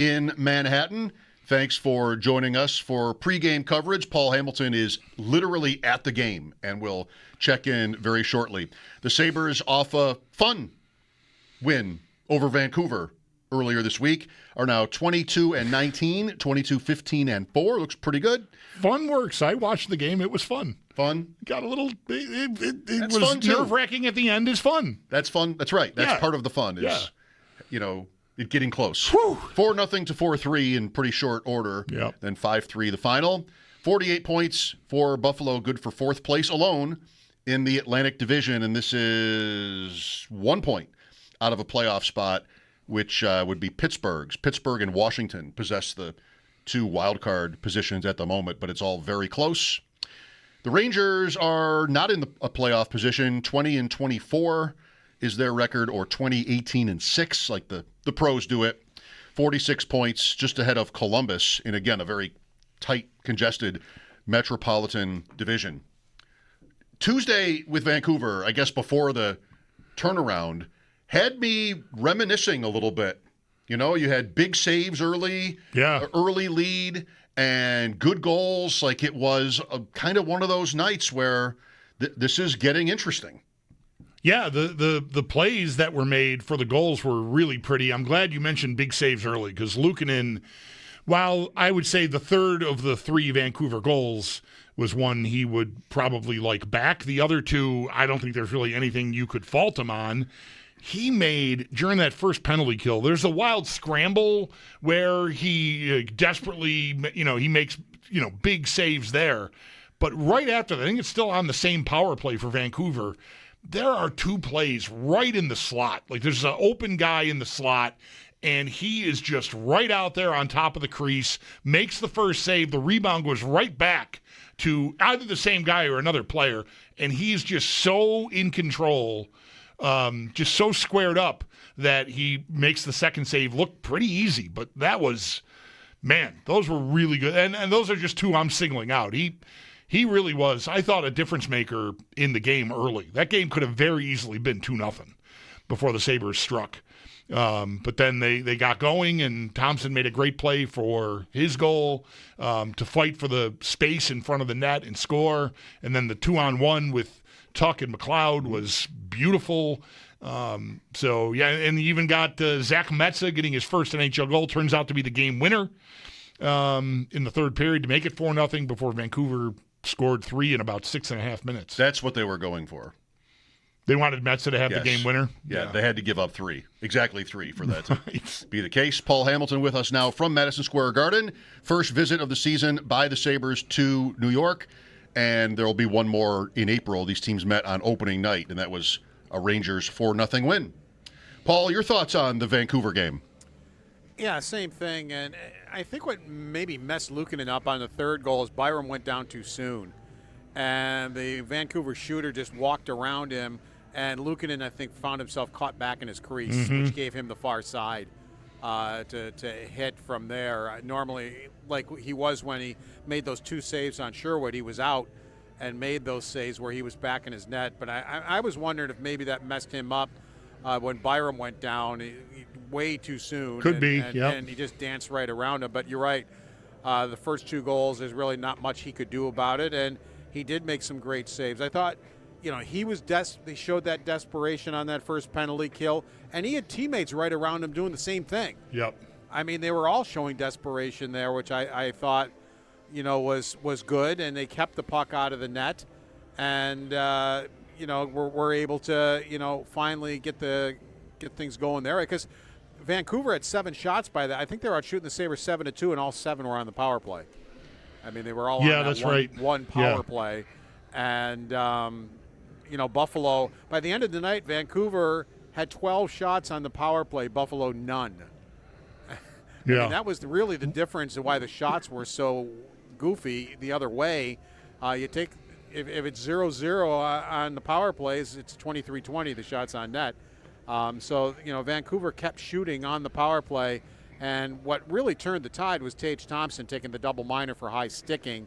in Manhattan. Thanks for joining us for pregame coverage. Paul Hamilton is literally at the game and will check in very shortly. The Sabres, off a fun win over Vancouver earlier this week, are now 22-19, 22-15-4. Looks pretty good. Fun works. I watched the game. It was fun. Fun? Got a little, it That's was fun, too. nerve-wracking at the end is fun. That's fun. That's right. That's part of the fun is, it getting close. 4-0 to 4-3 in pretty short order. Yep. Then 5-3 the final. 48 points for Buffalo, good for fourth place alone in the Atlantic Division. And this is 1 point out of a playoff spot, which would be Pittsburgh's. Pittsburgh and Washington possess the two wildcard positions at the moment, but it's all very close. The Rangers are not in a playoff position. 20-24 is their record, or 20-18-6, like the pros do it. 46 points, just ahead of Columbus in, again, a very tight, congested metropolitan division. Tuesday with Vancouver, I guess before the turnaround, had me reminiscing a little bit. You know, you had big saves early, early lead, and good goals. Like, it was kind of one of those nights where this is getting interesting. Yeah, the plays that were made for the goals were really pretty. I'm glad you mentioned big saves early, because Luukkonen, while I would say the third of the three Vancouver goals was one he would probably like back, the other two, I don't think there's really anything you could fault him on. He made, during that first penalty kill, there's a wild scramble where he desperately, he makes, big saves there. But right after that, I think it's still on the same power play for Vancouver, there are two plays right in the slot. Like, there's an open guy in the slot, and he is just right out there on top of the crease, makes the first save. The rebound goes right back to either the same guy or another player, and he's just so in control, just so squared up that he makes the second save look pretty easy. But that was, man, those were really good. And those are just two I'm singling out. He really was, I thought, a difference maker in the game early. That game could have very easily been 2-0 before the Sabres struck. But then they got going, and Thompson made a great play for his goal to fight for the space in front of the net and score. And then the 2-on-1 with Tuck and McLeod was beautiful. And you even got Zach Metza getting his first NHL goal. Turns out to be the game winner in the third period to make it 4-0 before Vancouver scored 3 in about 6.5 minutes. That's what they were going for. They wanted Metza to have the game winner? Yeah, they had to give up 3. Exactly 3 for that to be the case. Paul Hamilton with us now from Madison Square Garden. First visit of the season by the Sabres to New York, and there will be one more in April. These teams met on opening night, and that was a Rangers 4-0 win. Paul, your thoughts on the Vancouver game? Yeah, same thing. And I think what maybe messed Luukkonen up on the third goal is Byram went down too soon. And the Vancouver shooter just walked around him. And Luukkonen, I think, found himself caught back in his crease, which gave him the far side to hit from there. Normally, like he was when he made those 2 saves on Sherwood, he was out and made those saves where he was back in his net. But I was wondering if maybe that messed him up when Byram went down way too soon. Could be, yeah. And he just danced right around him. But you're right. The first 2 goals, there's really not much he could do about it. And he did make some great saves. I thought, they showed that desperation on that first penalty kill. And he had teammates right around him doing the same thing. Yep. I mean, they were all showing desperation there, which I thought, was good. And they kept the puck out of the net. And, we're able to, finally get things going there. Because Vancouver had 7 shots by that. I think they were out shooting the Sabres 7-2, and all 7 were on the power play. I mean, they were all on that one power play. And, Buffalo, by the end of the night, Vancouver had 12 shots on the power play, Buffalo none. I mean, that was really the difference of why the shots were so goofy the other way. You take if it's 0-0 on the power plays, it's 23-20, the shots on net. Vancouver kept shooting on the power play, and what really turned the tide was Tage Thompson taking the double minor for high sticking,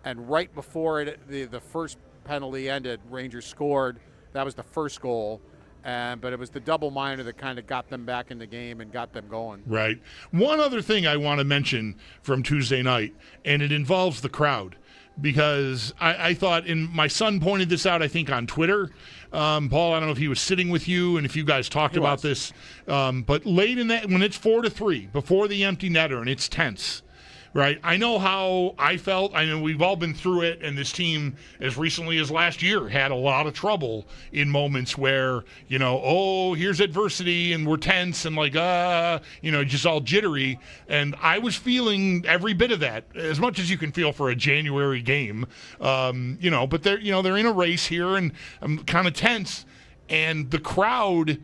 and right before the first penalty ended, Rangers scored. That was the first goal, But it was the double minor that kind of got them back in the game and got them going. Right. One other thing I want to mention from Tuesday night, and it involves the crowd, because I thought, and my son pointed this out, I think, on Twitter. Paul, I don't know if he was sitting with you and if you guys talked about this, but late in that, when it's 4-3, before the empty netter, and it's tense, right? I know how I felt. I know we've all been through it, and this team, as recently as last year, had a lot of trouble in moments where, here's adversity, and we're tense, and just all jittery. And I was feeling every bit of that, as much as you can feel for a January game. But they're in a race here, and I'm kind of tense. And the crowd,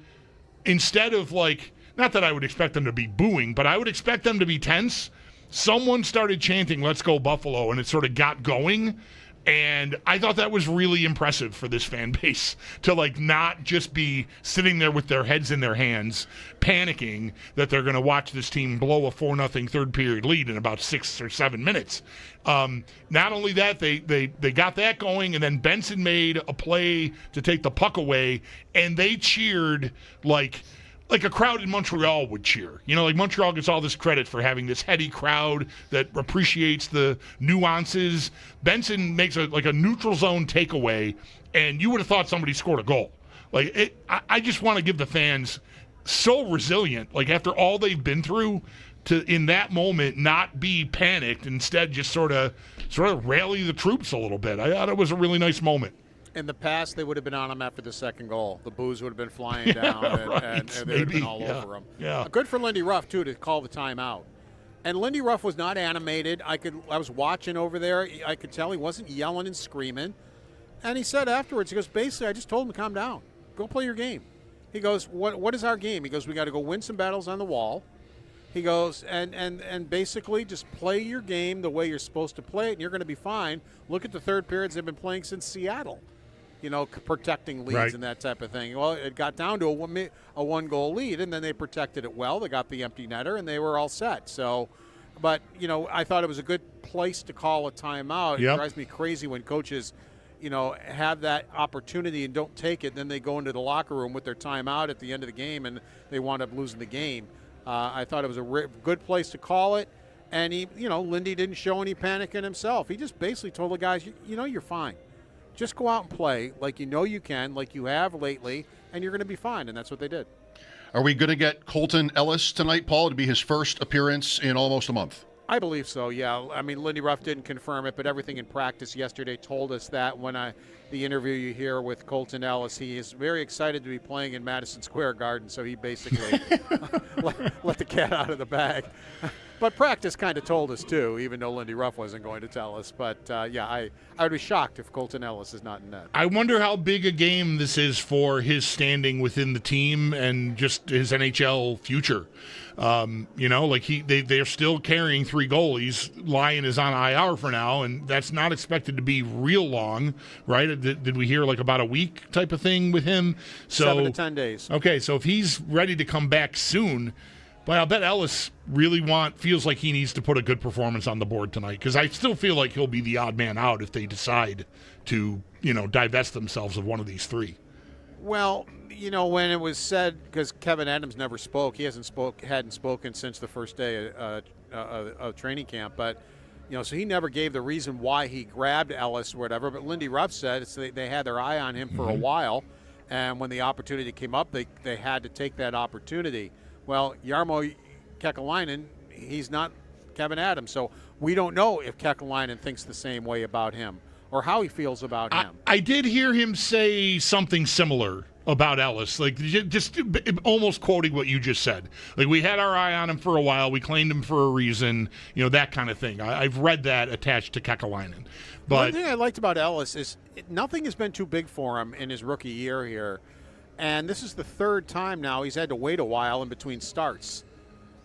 instead of not that I would expect them to be booing, but I would expect them to be tense. Someone started chanting, "Let's go Buffalo," and it sort of got going. And I thought that was really impressive for this fan base to not just be sitting there with their heads in their hands, panicking that they're going to watch this team blow a 4-0 third period lead in about 6 or 7 minutes. Not only that, they got that going, and then Benson made a play to take the puck away, and they cheered like a crowd in Montreal would cheer. Montreal gets all this credit for having this heady crowd that appreciates the nuances. Benson makes a neutral zone takeaway, and you would have thought somebody scored a goal. I just want to give the fans, so resilient, after all they've been through, to in that moment not be panicked, instead just sort of rally the troops a little bit. I thought it was a really nice moment. In the past, they would have been on him after the second goal. The boos would have been flying down, and they would have been all over him. Yeah. Good for Lindy Ruff, too, to call the timeout. And Lindy Ruff was not animated. I was watching over there. I could tell he wasn't yelling and screaming. And he said afterwards, he goes, basically, I just told him to calm down. Go play your game. He goes, what is our game? He goes, we got to go win some battles on the wall. He goes, and basically just play your game the way you're supposed to play it, and you're going to be fine. Look at the third periods they've been playing since Seattle. Protecting leads right. and that type of thing. Well, it got down to a one-goal lead, and then they protected it well. They got the empty netter, and they were all set. So, but, I thought it was a good place to call a timeout. Yep. It drives me crazy when coaches, have that opportunity and don't take it. Then they go into the locker room with their timeout at the end of the game, and they wind up losing the game. I thought it was a good place to call it. And Lindy didn't show any panic in himself. He just basically told the guys, you're fine. Just go out and play like you can, like you have lately, and you're going to be fine, and that's what they did. Are we going to get Colton Ellis tonight, Paul? It'll be his first appearance in almost a month. I believe so, yeah. I mean, Lindy Ruff didn't confirm it, but everything in practice yesterday told us that. When the interview you hear with Colton Ellis, he is very excited to be playing in Madison Square Garden, so he basically let the cat out of the bag. But practice kind of told us, too, even though Lindy Ruff wasn't going to tell us. But, I would be shocked if Colton Ellis is not in net. I wonder how big a game this is for his standing within the team and just his NHL future. They're still carrying 3 goalies. Lyon is on IR for now, and that's not expected to be real long, right? Did we hear about a week type of thing with him? 7 to 10 days. Okay, so if he's ready to come back soon, but I'll bet Ellis really feels like he needs to put a good performance on the board tonight, because I still feel like he'll be the odd man out if they decide to, divest themselves of one of these 3. Well, when it was said, because Kevin Adams never spoke, he hadn't spoken since the first day of training camp, but so he never gave the reason why he grabbed Ellis or whatever. But Lindy Ruff said they had their eye on him for a while, and when the opportunity came up, they had to take that opportunity. Well, Jarmo Kekalainen, he's not Kevin Adams, so we don't know if Kekalainen thinks the same way about him or how he feels about him. I did hear him say something similar about Ellis, just almost quoting what you just said. We had our eye on him for a while, we claimed him for a reason, that kind of thing. I've read that attached to Kekalainen. But one thing I liked about Ellis is nothing has been too big for him in his rookie year here. And this is the 3rd time now he's had to wait a while in between starts,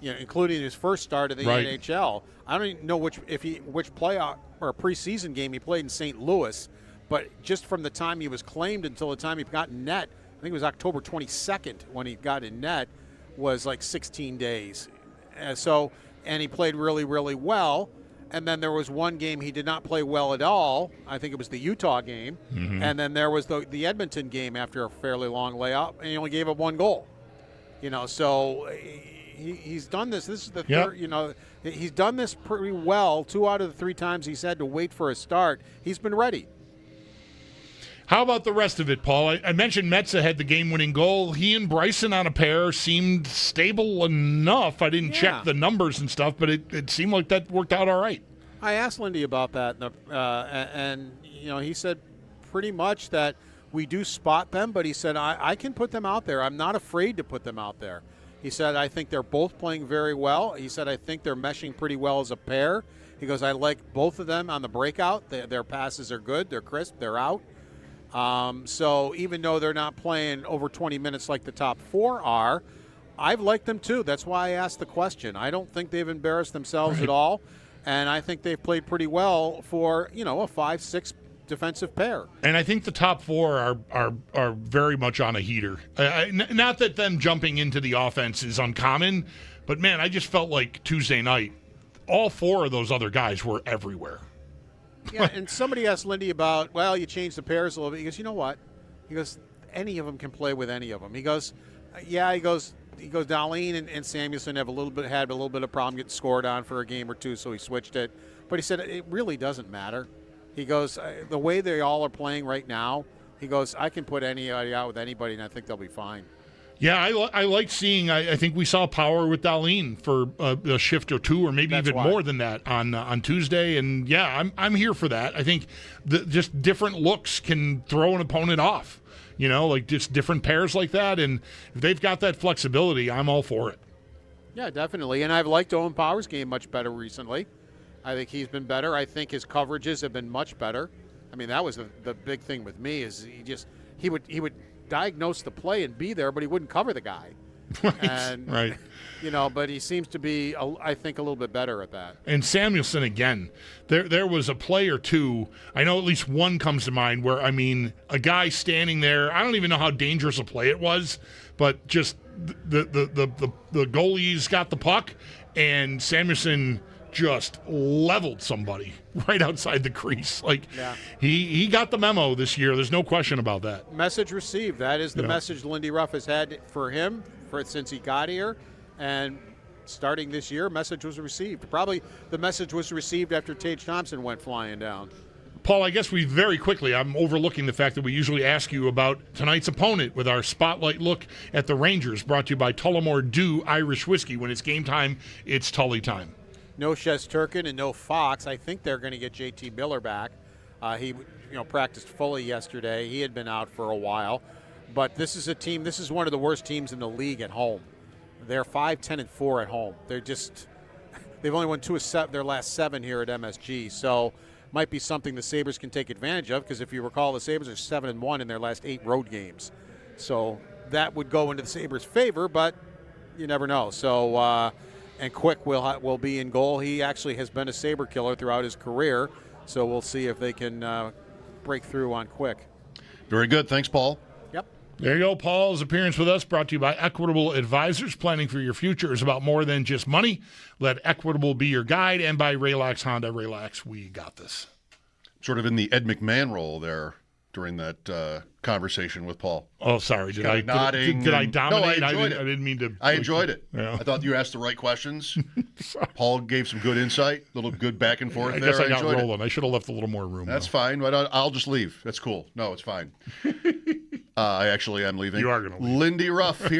including his first start of the NHL. I don't even know which playoff or preseason game he played in St. Louis, but just from the time he was claimed until the time he got in net, I think it was October 22nd when he got in net, was 16 days. And he played really, really well. And then there was one game he did not play well at all. I think it was the Utah game. Mm-hmm. And then there was the Edmonton game after a fairly long layout, and he only gave up 1 goal. So he's done this. This is the third, he's done this pretty well. 2 out of the 3 times he's had to wait for a start, he's been ready. How about the rest of it, Paul? I mentioned Metza had the game-winning goal. He and Bryson on a pair seemed stable enough. I didn't check the numbers and stuff, but it seemed like that worked out all right. I asked Lindy about that, and he said pretty much that we do spot them, but he said, I can put them out there. I'm not afraid to put them out there. He said, I think they're both playing very well. He said, I think they're meshing pretty well as a pair. He goes, I like both of them on the breakout. Their passes are good. They're crisp. They're out. So even though they're not playing over 20 minutes like the top 4 are, I've liked them too. That's why I asked the question. I don't think they've embarrassed themselves at all, and I think they've played pretty well for, a 5-6 defensive pair. And I think the top 4 are very much on a heater. Not that them jumping into the offense is uncommon, but man, I just felt like Tuesday night, all 4 of those other guys were everywhere. Yeah, and somebody asked Lindy about, you changed the pairs a little bit. He goes, you know what? He goes, any of them can play with any of them. He goes, Dahlin and Samuelsson had a little bit of problem getting scored on for a game or two, so he switched it. But he said it really doesn't matter. He goes, the way they all are playing right now, he goes, I can put anybody out with anybody, and I think they'll be fine. Yeah, I like seeing. I think we saw power with Dahlin for a shift or 2, or maybe even more than that on Tuesday. And yeah, I'm here for that. I think just different looks can throw an opponent off. Like just different pairs like that. And if they've got that flexibility, I'm all for it. Yeah, definitely. And I've liked Owen Power's game much better recently. I think he's been better. I think his coverages have been much better. I mean, that was the big thing with me is he would diagnose the play and be there, but he wouldn't cover the guy. Right. But he seems to be, I think, a little bit better at that. And Samuelsson again. There was a play or 2. I know at least one comes to mind where a guy standing there. I don't even know how dangerous a play it was, but just the goalie's got the puck, and Samuelsson just leveled somebody right outside the crease. He got the memo this year. There's no question about that. Message received. That is the message Lindy Ruff has had for him since he got here. And starting this year, message was received. Probably the message was received after Tage Thompson went flying down. Paul, I guess I'm overlooking the fact that we usually ask you about tonight's opponent with our spotlight look at the Rangers, brought to you by Tullamore Dew Irish Whiskey. When it's game time, it's Tully time. No Shesterkin and no Fox. I think they're going to get JT Miller back. He practiced fully yesterday. He had been out for a while. But this is a team, this is one of the worst teams in the league at home. They're 5-10-4 at home. They've only won 2 of their last 7 here at MSG. So might be something the Sabres can take advantage of, because if you recall, the Sabres are 7-1 in their last 8 road games. So that would go into the Sabres' favor, but you never know. So and Quick will be in goal. He actually has been a Sabre killer throughout his career, so we'll see if they can break through on Quick. Very good. Thanks, Paul. Yep. There you go. Paul's appearance with us, brought to you by Equitable Advisors. Planning for your future is about more than just money. Let Equitable be your guide, and by Relax Honda. Relax, we got this. Sort of in the Ed McMahon role there during that conversation with Paul. Oh, sorry. Did I dominate? No, I enjoyed it. I didn't mean to. I enjoyed it. Yeah. I thought you asked the right questions. Paul gave some good insight, a little good back and forth I there. guess I got enjoyed rolling. I should have left a little more room. That's fine. But I'll just leave. That's cool. No, it's fine. I actually am leaving. You are going to leave. Lindy Ruff here.